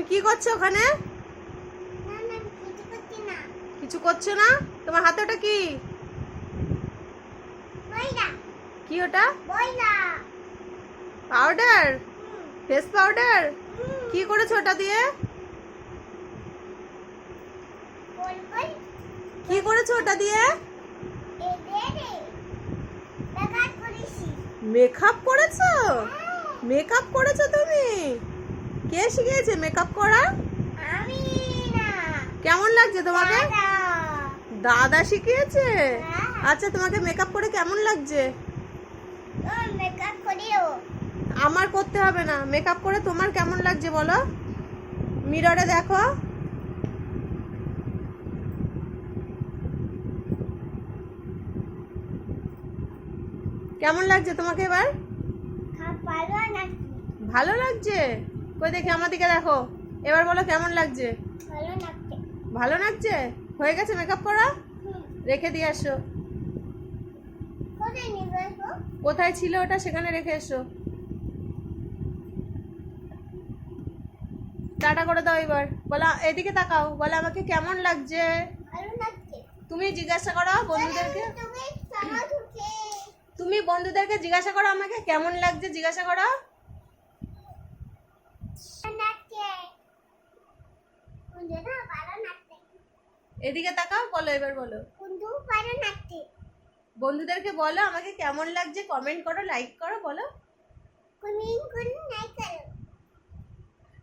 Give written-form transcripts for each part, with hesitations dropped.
তুমি কি করছো ওখানে? কিছু করছো না? তোমার হাতে ওটা কি? কি ওটা? পাউডার? Face powder? কি করেছো ওটা দিয়ে? কি করেছো ওটা দিয়ে? মেকআপ করেছো? মেকআপ করেছো তুমি? কে শিখিয়েছে মেকআপ করা? কেমন লাগছে তোমাকে? দাদা শিখিয়েছে? আচ্ছা, তোমাকে মেকআপ করে কেমন লাগছে? আমার করতে হবে না, মেকআপ করে তোমার কেমন লাগছে বলো? মিররে দেখো। কেমন লাগছে তোমাকে এবার? ভালো লাগছে? কই দেখি, আমার দিকে দেখো। এবার বলো কেমন লাগছে? ভালো লাগছে? হয়ে গেছে মেকআপ করা? রেখে দিয়ে আসো। কোথায় ছিল ওটা, সেখানে রেখে এসো। টাটা করে দাও এবার। বলো এদিকে তাকাও, বলো আমাকে কেমন লাগছে? তুমি জিজ্ঞাসা করো বন্ধুদেরকে। তুমি বন্ধুদেরকে জিজ্ঞাসা করো আমাকে কেমন লাগছে, জিজ্ঞাসা করো। এদিকে তাকাও, বলো এবার বলো। বন্ধুদেরকে বলো আমাকে কেমন লাগছে, কমেন্ট করো, লাইক করো, বলো।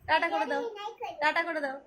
টাটা করে দাও, টাটা করে দাও।